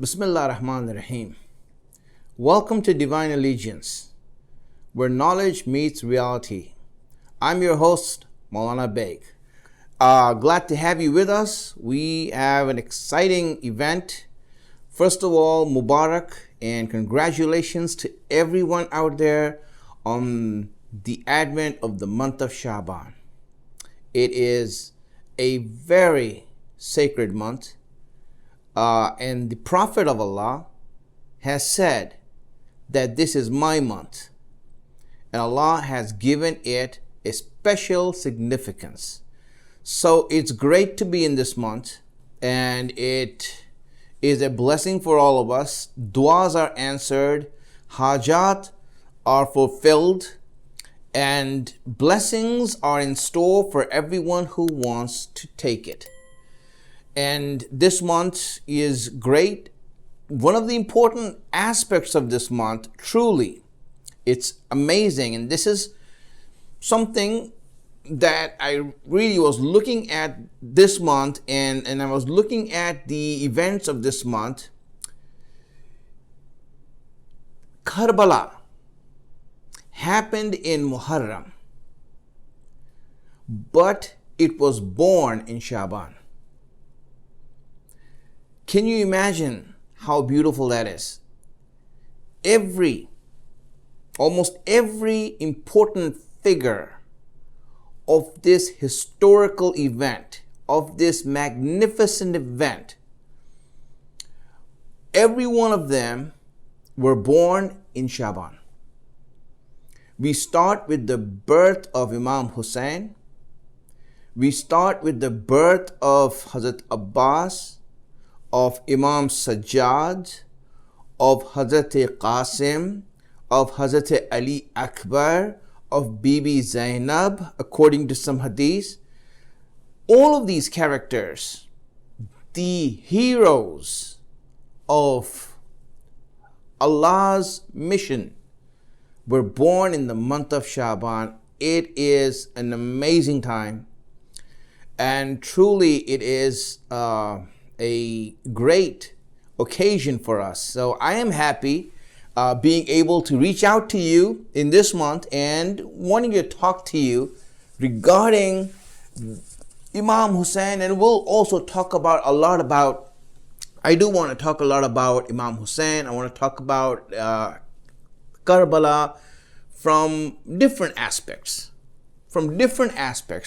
Bismillah ar-Rahman ar-Rahim. Welcome to Divine Allegiance, where knowledge meets reality. I'm your host, Maulana Baig. Glad to have you with us. We have an exciting event. First of all, Mubarak and congratulations to everyone out there on the advent of the month of Shaban. It is a very sacred month. And the Prophet of Allah has said that this is my month, and Allah has given it a special significance. So it's great to be in this month, and it is a blessing for all of us. Duas are answered, hajat are fulfilled, and blessings are in store for everyone who wants to take it. And this month is great. One of the important aspects of this month, truly, it's amazing. And this is something that I really was looking at this month, and I was looking at the events of this month. Karbala happened in Muharram, but it was born in Shaban. Can you imagine how beautiful that is? Almost every important figure of this historical event, of this magnificent event, every one of them were born in Shaban. We start with the birth of Imam Hussein. We start with the birth of Hazrat Abbas, of Imam Sajjad, of Hazrat Qasim, of Hazrat Ali Akbar, of Bibi Zainab, according to some hadiths. All of these characters, the heroes of Allah's mission, were born in the month of Shaban. It is an amazing time, and truly it is a great occasion for us. So I am happy being able to reach out to you in this month and wanting to talk to you regarding Imam Hussein. And we'll also talk I do want to talk a lot about Imam Hussein. I want to talk about Karbala from different aspects,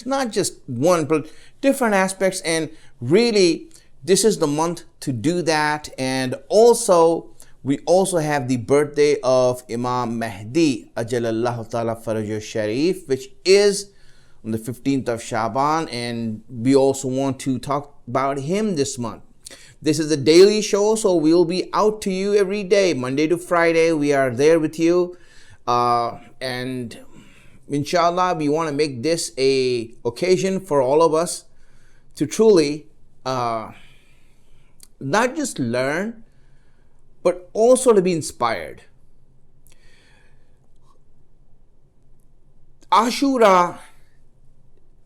not just one, but different aspects. And really, this is the month to do that. And also, we also have the birthday of Imam Mahdi, Ajalallahu Ta'ala Farajuh Sharif, which is on the 15th of Shaban. And we also want to talk about him this month. This is a daily show, so we'll be out to you every day, Monday to Friday. We are there with you. And inshallah, we want to make this a occasion for all of us to truly not just learn, but also to be inspired. Ashura,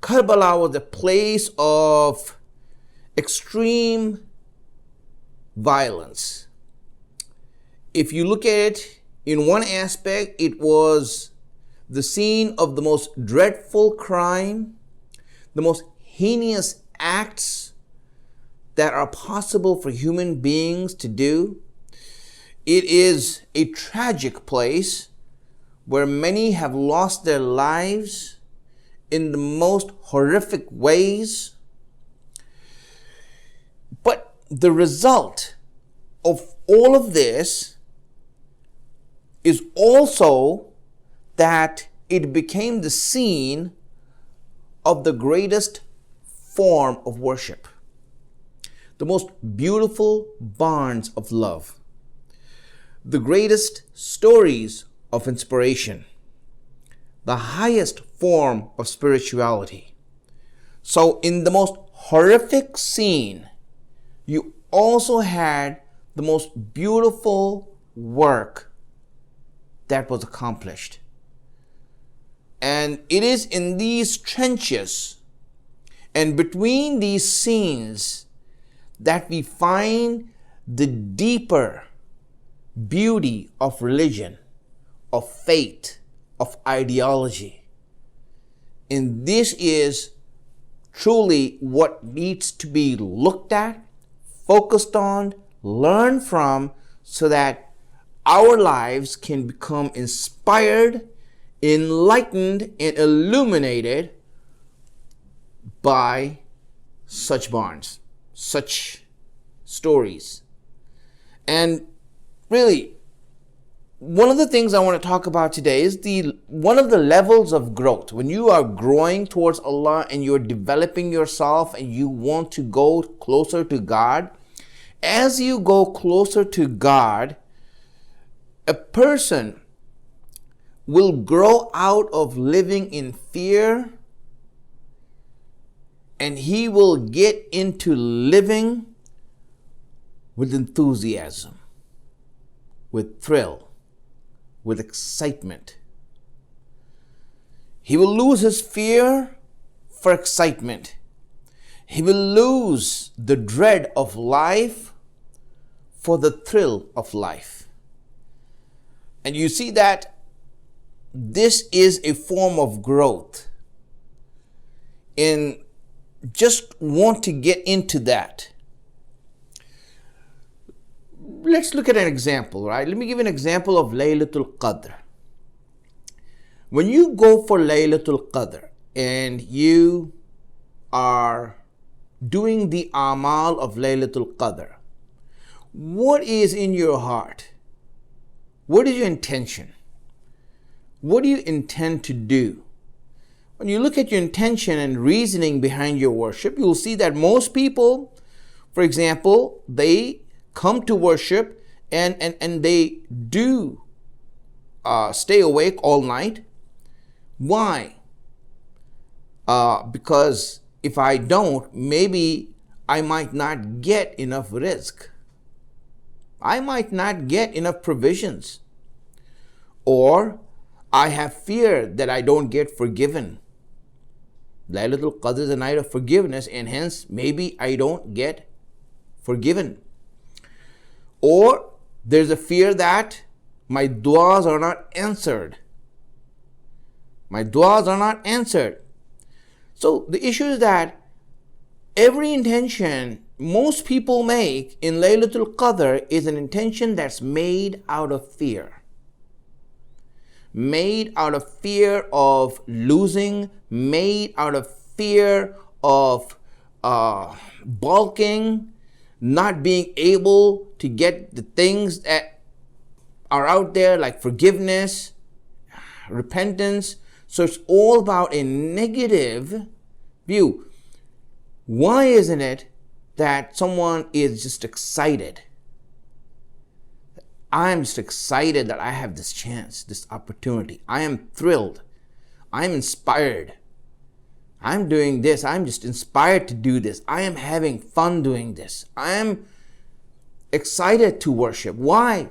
Karbala was a place of extreme violence. If you look at it in one aspect, it was the scene of the most dreadful crime, the most heinous acts that are possible for human beings to do. It is a tragic place where many have lost their lives in the most horrific ways. But the result of all of this is also that it became the scene of the greatest form of worship, the most beautiful bonds of love, the greatest stories of inspiration, the highest form of spirituality. So in the most horrific scene, you also had the most beautiful work that was accomplished. And it is in these trenches and between these scenes that we find the deeper beauty of religion, of faith, of ideology. And this is truly what needs to be looked at, focused on, learned from, so that our lives can become inspired, enlightened, and illuminated by such bonds, such stories. And really, one of the things I want to talk about today is one of the levels of growth. When you are growing towards Allah and you're developing yourself and you want to go closer to God, as you go closer to God, a person will grow out of living in fear, and he will get into living with enthusiasm, with thrill, with excitement. He will lose his fear for excitement. He will lose the dread of life for the thrill of life. And you see that this is a form of growth. And just want to get into that. Let's look at an example, right? Let me give an example of Laylatul Qadr. When you go for Laylatul Qadr and you are doing the amal of Laylatul Qadr, what is in your heart? What is your intention? What do you intend to do? When you look at your intention and reasoning behind your worship, you'll see that most people, for example, they come to worship and they do stay awake all night. Why? Because if I don't, maybe I might not get enough rizq. I might not get enough provisions. Or I have fear that I don't get forgiven. Laylatul Qadr is a night of forgiveness, and hence maybe I don't get forgiven. Or there's a fear that my du'as are not answered. My du'as are not answered. So the issue is that every intention most people make in Laylatul Qadr is an intention that's made out of fear. Made out of fear of losing, made out of fear of balking, not being able to get the things that are out there like forgiveness, repentance. So it's all about a negative view. Why isn't it that someone is just excited? I'm just excited that I have this chance, this opportunity. I am thrilled. I'm inspired. I'm doing this. I'm just inspired to do this. I am having fun doing this. I am excited to worship. Why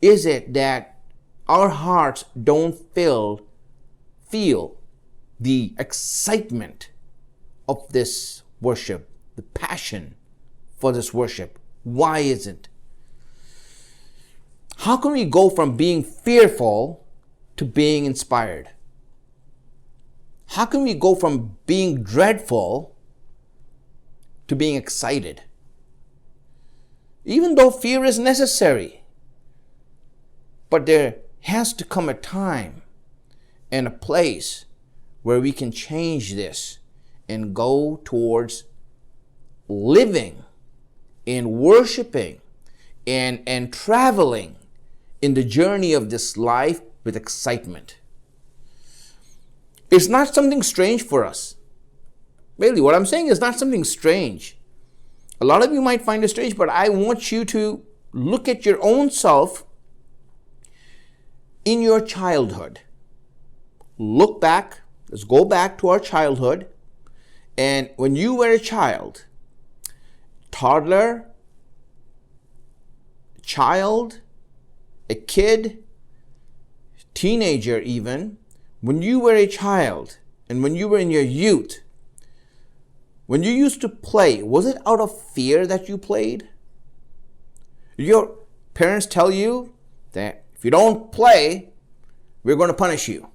is it that our hearts don't feel the excitement of this worship, the passion for this worship? Why isn't? How can we go from being fearful to being inspired? How can we go from being dreadful to being excited? Even though fear is necessary, but there has to come a time and a place where we can change this and go towards living and worshiping and traveling in the journey of this life with excitement. It's not something strange for us. Really, what I'm saying is not something strange. A lot of you might find it strange, but I want you to look at your own self in your childhood. Look back. Let's go back to our childhood. And when you were a child, toddler, child, a kid, teenager even, when you were a child and when you were in your youth, when you used to play, was it out of fear that you played? Your parents tell you that if you don't play, we're going to punish you.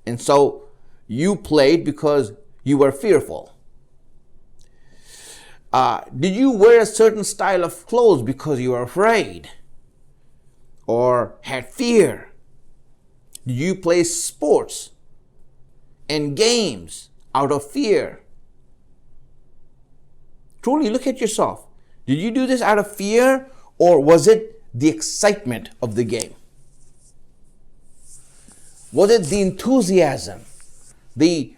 And so you played because you were fearful. Did you wear a certain style of clothes because you were afraid or had fear? Did you play sports and games out of fear? Truly look at yourself. Did you do this out of fear, or was it the excitement of the game? Was it the enthusiasm, the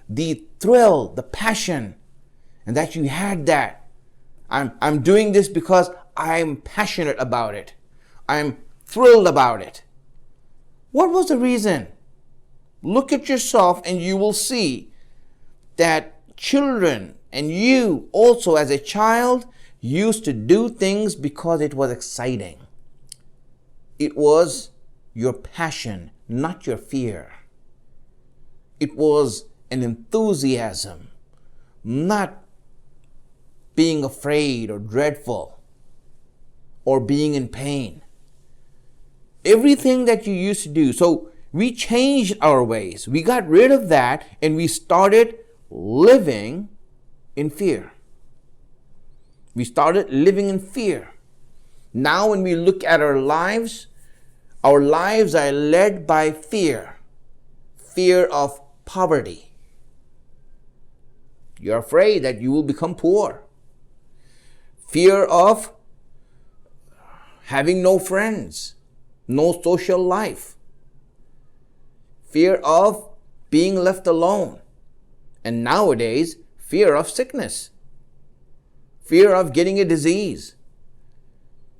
thrill, the passion, and that you had that? I'm doing this because I'm passionate about it. I'm thrilled about it. What was the reason? Look at yourself and you will see that children and you also as a child used to do things because it was exciting. It was your passion, not your fear. It was an enthusiasm, not being afraid or dreadful or being in pain. Everything that you used to do. So we changed our ways. We got rid of that and we started living in fear. We started living in fear. Now when we look at our lives are led by fear. Fear of poverty. You're afraid that you will become poor. Fear of having no friends, no social life. Fear of being left alone. And nowadays, fear of sickness. Fear of getting a disease.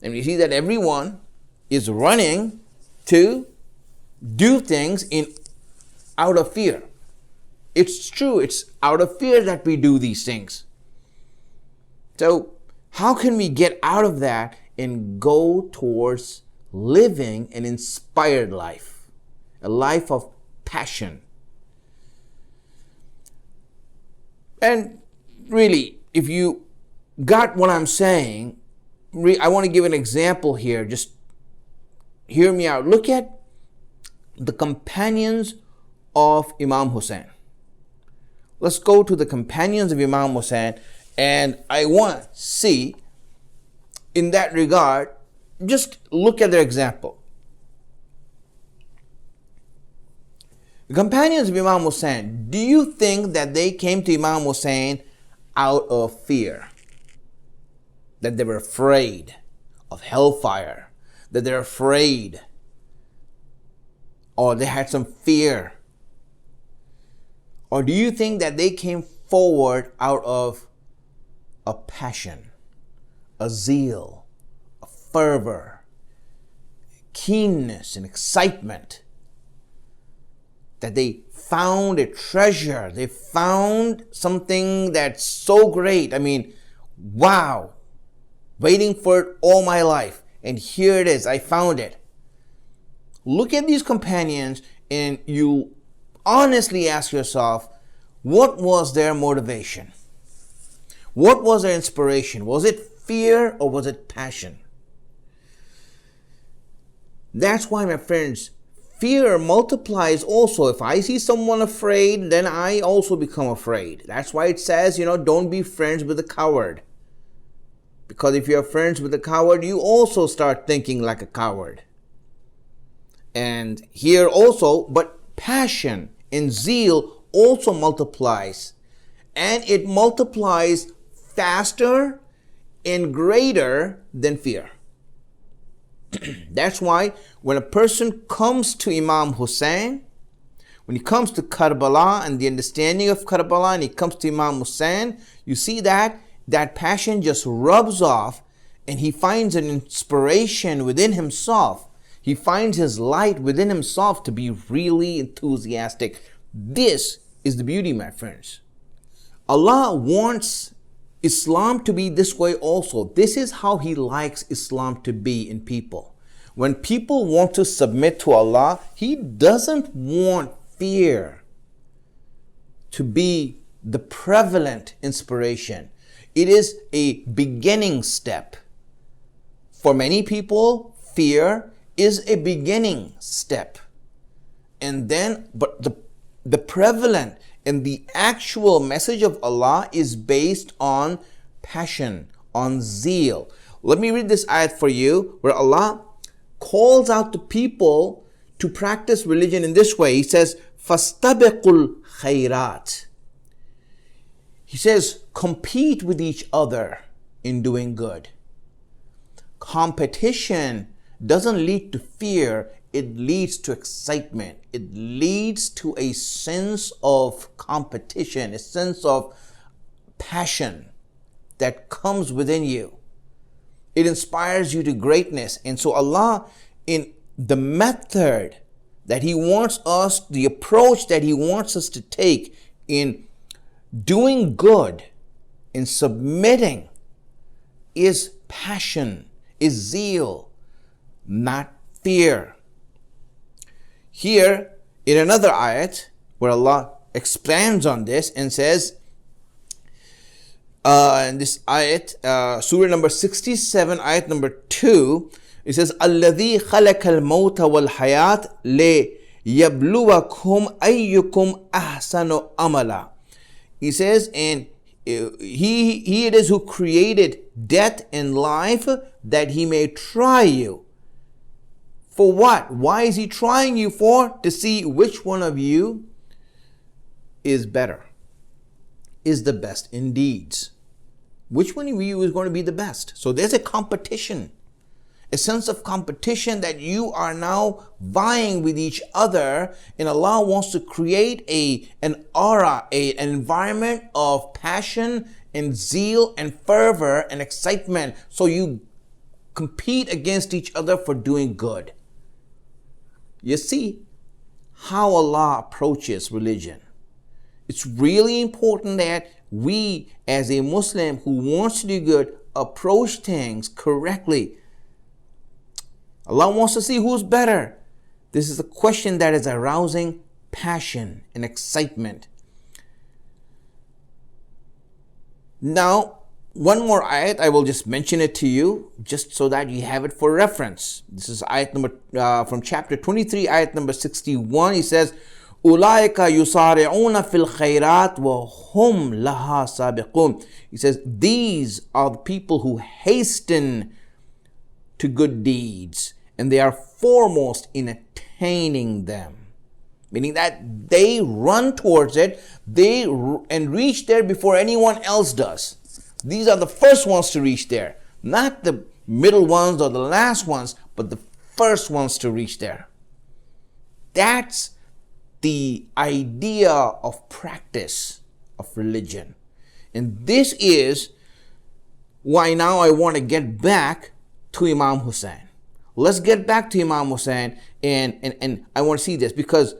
And we see that everyone is running to do things out of fear. It's true, it's out of fear that we do these things. So, how can we get out of that and go towards living an inspired life? A life of passion. And really, if you got what I'm saying, I want to give an example here. Just hear me out. Look at the companions of Imam Hussein. Let's go to the companions of Imam Hussein, and I want to see, in that regard, just look at their example. The companions of Imam Hussein, do you think that they came to Imam Hussein out of fear? That they were afraid of hellfire? That they're afraid? Or they had some fear? Or do you think that they came forward out of a passion, a zeal, a fervor, keenness and excitement? That they found a treasure, they found something that's so great. I mean, wow, waiting for it all my life, and here it is, I found it. Look at these companions and you honestly ask yourself, what was their motivation? What was their inspiration? Was it fear or was it passion? That's why, my friends, fear multiplies also. If I see someone afraid, then I also become afraid. That's why it says, don't be friends with a coward. Because if you're friends with a coward, you also start thinking like a coward. And here also, but passion and zeal also multiplies. And it multiplies faster and greater than fear. That's why when a person comes to Imam Hussein, when he comes to Karbala and the understanding of Karbala, and he comes to Imam Hussein, you see that passion just rubs off and he finds an inspiration within himself. He finds his light within himself to be really enthusiastic. This is the beauty, my friends. Allah wants Islam to be this way also. This is how He likes Islam to be in people. When people want to submit to Allah, He doesn't want fear to be the prevalent inspiration. It is a beginning step. For many people, fear is a beginning step. And then, but the prevalent and the actual message of Allah is based on passion, on zeal. Let me read this ayat for you, where Allah calls out to people to practice religion in this way. He says, "Fastabiqul khairat." He says, compete with each other in doing good. Competition doesn't lead to fear, it leads to excitement. It leads to a sense of competition, a sense of passion that comes within you. It inspires you to greatness. And so Allah, in the method that He wants us, the approach that He wants us to take in doing good, in submitting, is passion, is zeal, not fear. Here, in another ayat, where Allah expands on this and says, in this ayat, surah number 67, ayat number 2, it says, "Alladhi khalaqal mawta wal hayat li yabluwakum ayyukum ahsanu amala." He says, and he it is who created death and life, that He may try you. For what? Why is He trying you for? To see which one of you is better, is the best in deeds. Which one of you is going to be the best? So there's a competition, a sense of competition that you are now vying with each other, and Allah wants to create an aura, an environment of passion and zeal and fervor and excitement, so you compete against each other for doing good. You see how Allah approaches religion. It's really important that we, as a Muslim who wants to do good, approach things correctly. Allah wants to see who's better. This is a question that is arousing passion and excitement. Now, one more ayat, I will just mention it to you, just so that you have it for reference. This is ayat number from chapter 23, ayat number 61. He says, "Ulaika yusari'una fil khairat wa hum laha sabiqun." He says, these are the people who hasten to good deeds, and they are foremost in attaining them. Meaning that they run towards it, and reach there before anyone else does. These are the first ones to reach there, not the middle ones or the last ones, but the first ones to reach there. That's the idea of practice of religion. And this is why now I want to get back to Imam Hussein. Let's get back to Imam Hussein, and I want to see this, because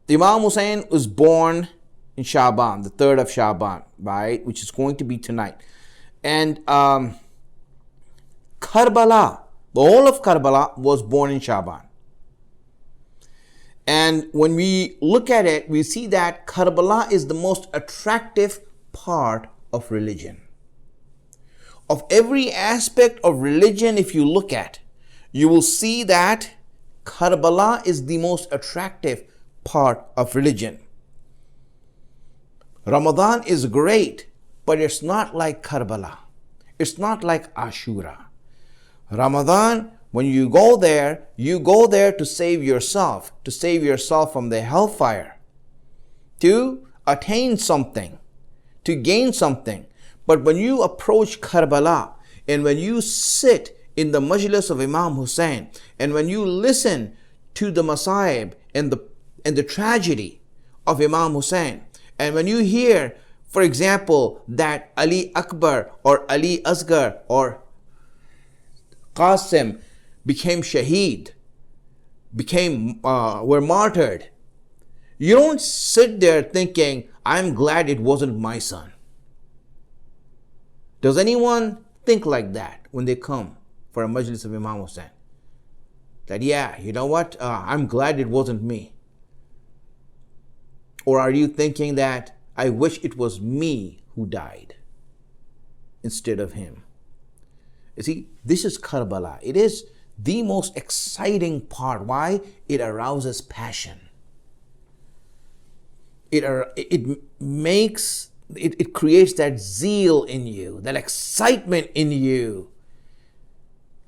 the Imam Hussein was born in Shaban, the 3rd of Shaban, right, which is going to be tonight. And Karbala, the whole of Karbala was born in Shaban. And when we look at it, we see that Karbala is the most attractive part of religion. Of every aspect of religion, if you look at, you will see that Karbala is the most attractive part of religion. Ramadan is great, but it's not like Karbala. It's not like Ashura. Ramadan, when you go there to save yourself from the hellfire, to attain something, to gain something. But when you approach Karbala, and when you sit in the majlis of Imam Hussein, and when you listen to the masaib and the tragedy of Imam Hussein, and when you hear, for example, that Ali Akbar or Ali Asghar or Qasim became shaheed, were martyred, you don't sit there thinking, I'm glad it wasn't my son. Does anyone think like that when they come for a majlis of Imam Hussein? That, yeah, you know what, I'm glad it wasn't me. Or are you thinking that I wish it was me who died instead of him? You see, this is Karbala. It is the most exciting part. Why? It arouses passion. It creates that zeal in you, that excitement in you.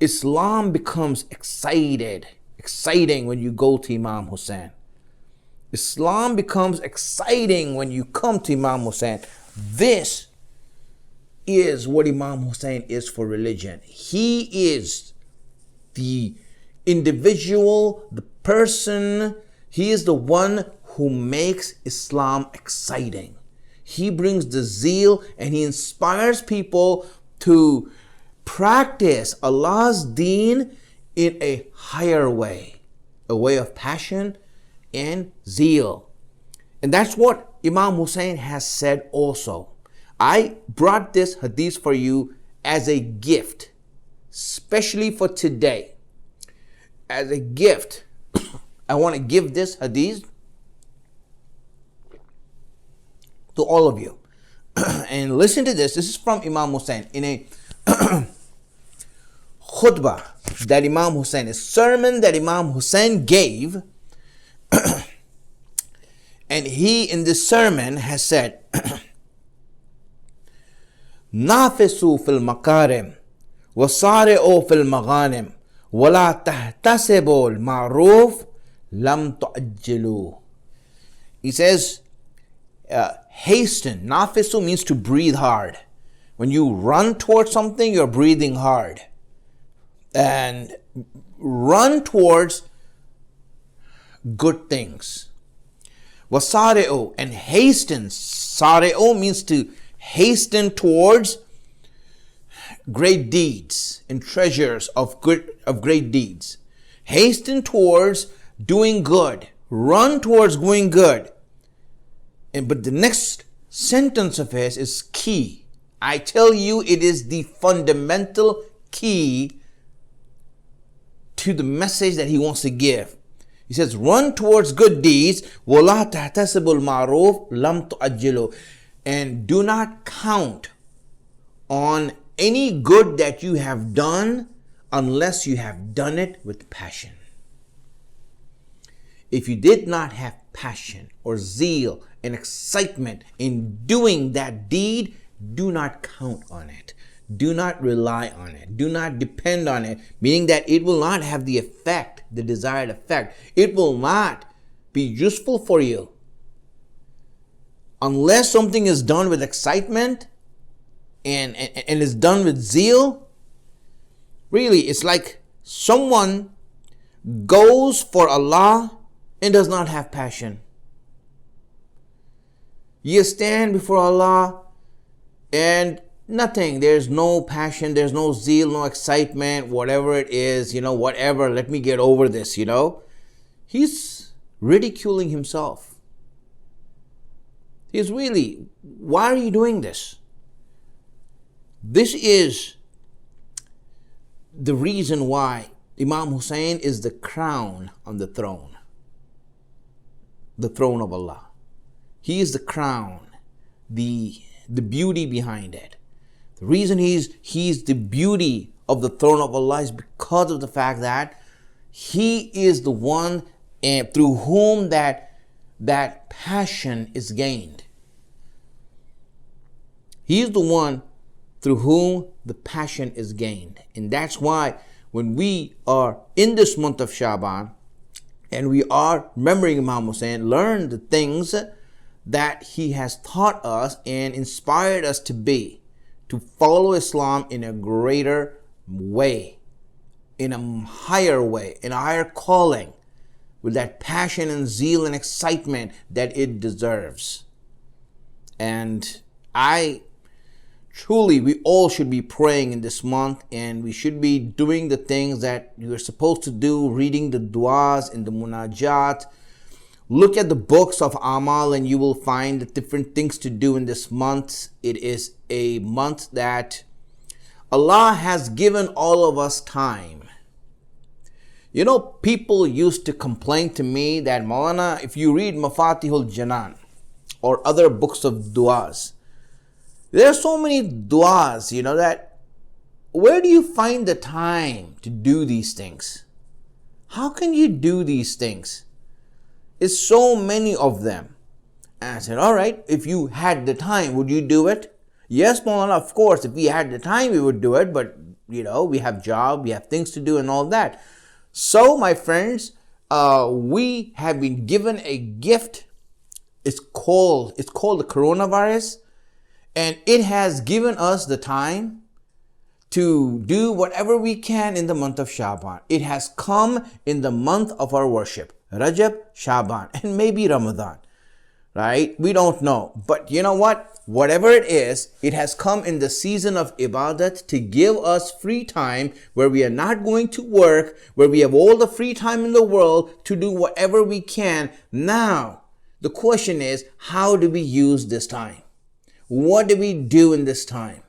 Islam becomes exciting when you go to Imam Hussein. Islam becomes exciting when you come to Imam Hussein. This is what Imam Hussein is for religion. He is the individual, the person. He is the one who makes Islam exciting. He brings the zeal and he inspires people to practice Allah's deen in a higher way, a way of passion and zeal. And that's what Imam Hussein has said also. I brought this hadith for you as a gift, especially for today. As a gift, I want to give this hadith to all of you. And listen to this. This is from Imam Hussein in a khutbah that Imam Hussein, a sermon that Imam Hussein gave. And he in this sermon has said, نافسوا في المكارم وصارعوا في المغانم ولا تحتسبوا المعروف لم تؤجلوا. He says, hasten. Nafisu means to breathe hard. When you run towards something, you're breathing hard. And run towards good things. Wasari'u, and hasten. Sari'u means to hasten towards great deeds and treasures of great deeds. Hasten towards doing good. Run towards doing good. But the next sentence of his is key. I tell you, it is the fundamental key to the message that he wants to give. He says, run towards good deeds. وَلَا تَحْتَسِبُوا الْمَعْرُوفِ لَمْ تُؤَجِّلُوا. And do not count on any good that you have done unless you have done it with passion. If you did not have passion or zeal and excitement in doing that deed, do not count on it. Do not rely on it. Do not depend on it, meaning that it will not have the effect, the desired effect. It will not be useful for you. Unless something is done with excitement and is done with zeal, really, it's like someone goes for Allah and does not have passion. You stand before Allah and nothing. There's no passion, there's no zeal, no excitement, whatever it is, whatever, let me get over this, He's ridiculing himself. He's really, why are you doing this? This is the reason why Imam Hussein is the crown on the throne of Allah. He is the crown, the beauty behind it. The reason he's the beauty of the throne of Allah is because of the fact that he is the one through whom that passion is gained. He is the one through whom the passion is gained. And that's why when we are in this month of Shaban and we are remembering Imam Hussein, learn the things that he has taught us and inspired us to follow Islam in a greater way, in a higher way, in a higher calling, with that passion and zeal and excitement that it deserves. And we all should be praying in this month, and we should be doing the things that you're supposed to do, reading the du'as and the munajat. Look at the books of Amal and you will find the different things to do in this month. It is a month that Allah has given all of us time. People used to complain to me that, Maulana, if you read Mafatihul Janan or other books of du'as, there are so many du'as, that where do you find the time to do these things? How can you do these things? It's so many of them. And I said, all right, if you had the time, would you do it? Yes, Maulana, of course, if we had the time, we would do it. But, we have job, we have things to do and all that. So, my friends, we have been given a gift. It's called the coronavirus. And it has given us the time to do whatever we can in the month of Shaban. It has come in the month of our worship. Rajab, Shaban, and maybe Ramadan. Right? We don't know. But you know what? Whatever it is, it has come in the season of ibadat to give us free time where we are not going to work, where we have all the free time in the world to do whatever we can. Now, the question is, how do we use this time? What do we do in this time?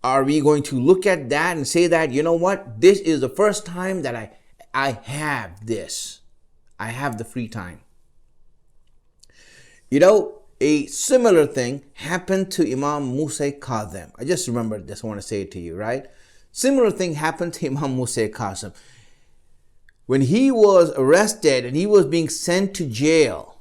Are we going to look at that and say that, you know what? This is the first time that I have this. I have the free time. A similar thing happened to Imam Musa Kazim. I just remembered this. I want to say it to you, right? Similar thing happened to Imam Musa Kazim. When he was arrested and he was being sent to jail.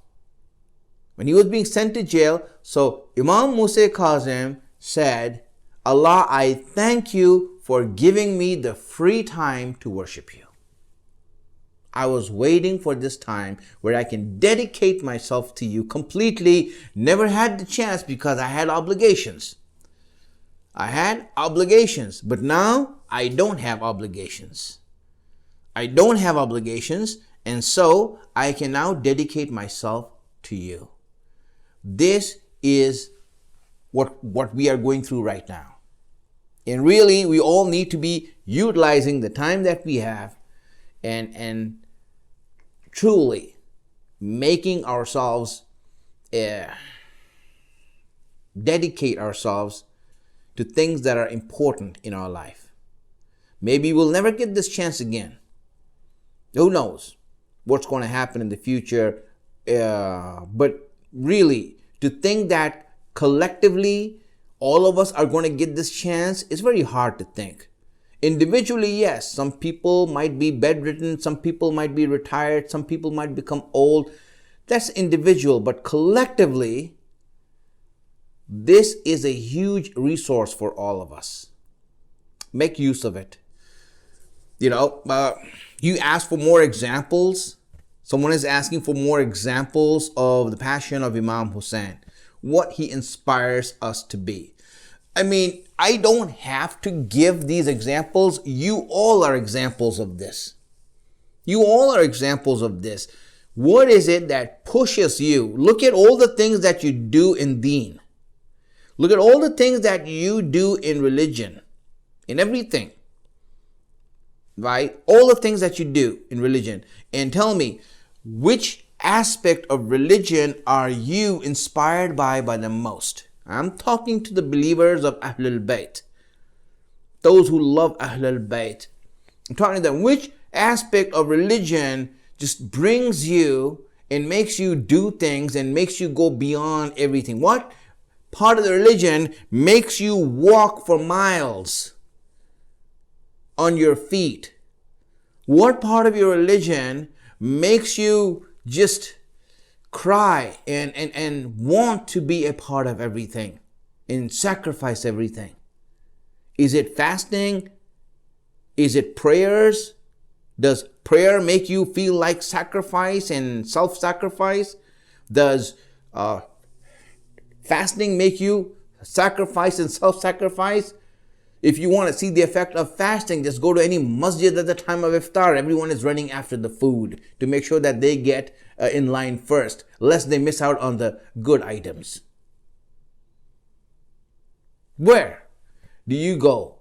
So Imam Musa Kazim said, Allah, I thank you for giving me the free time to worship you. I was waiting for this time where I can dedicate myself to you completely. Never had the chance because I had obligations. But now I don't have obligations. And so I can now dedicate myself to you. This is what we are going through right now. And really, we all need to be utilizing the time that we have and truly making ourselves dedicate ourselves to things that are important in our life. Maybe we'll never get this chance again. Who knows what's going to happen in the future? But really, to think that collectively all of us are going to get this chance is very hard to think. Individually, yes, some people might be bedridden, some people might be retired, some people might become old. That's individual, but collectively, this is a huge resource for all of us. Make use of it. You ask for more examples. Someone is asking for more examples of the passion of Imam Hussein, what he inspires us to be. I mean, I don't have to give these examples. You all are examples of this. What is it that pushes you? Look at all the things that you do in deen. Look at all the things that you do in religion, in everything. Right? All the things that you do in religion. And tell me, which aspect of religion are you inspired by the most? I'm talking to the believers of Ahlul Bayt, those who love Ahlul Bayt. I'm talking to them. Which aspect of religion just brings you and makes you do things and makes you go beyond everything? What part of the religion makes you walk for miles on your feet? What part of your religion makes you just cry and want to be a part of everything and sacrifice everything? Is it fasting? Is it prayers? Does prayer make you feel like sacrifice and self-sacrifice? Does fasting make you sacrifice and self-sacrifice? If you want to see the effect of fasting, just go to any masjid at the time of iftar. Everyone is running after the food to make sure that they get in line first, lest they miss out on the good items. Where do you go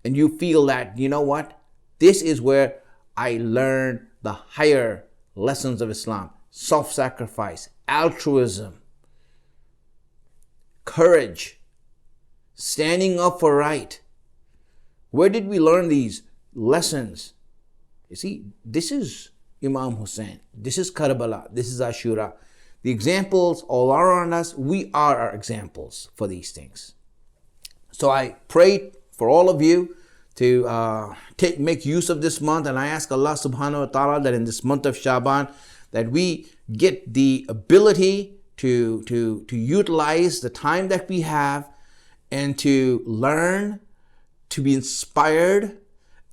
and you feel that, you know what? This is where I learn the higher lessons of Islam. Self-sacrifice, altruism, courage, standing up for right. Where did we learn these lessons? You see, this is Imam Hussein. This is Karbala. This is Ashura. The examples all are around us. We are our examples for these things. So I pray for all of you to make use of this month. And I ask Allah subhanahu wa ta'ala that in this month of Shaban, that we get the ability to utilize the time that we have and to learn, to be inspired.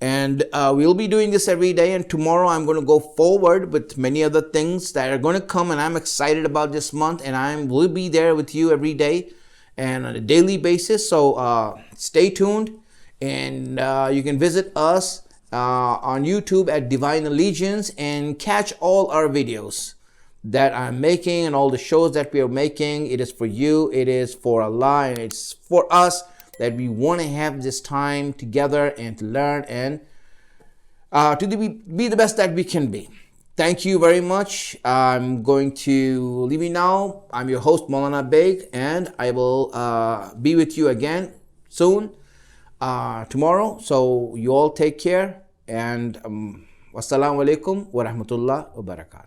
And we'll be doing this every day. And tomorrow I'm going to go forward with many other things that are going to come. And I'm excited about this month. And I will be there with you every day and on a daily basis. So stay tuned. And you can visit us on YouTube at Divine Allegiance and catch all our videos that I'm making and all the shows that we are making. It is for you, it is for Allah, and it's for us, that we want to have this time together and to learn and to be the best that we can be. Thank you very much. I'm going to leave you now. I'm your host, Maulana Baig, and I will be with you again soon, tomorrow. So you all take care, and wassalamu alaikum wa rahmatullah wa barakatuh.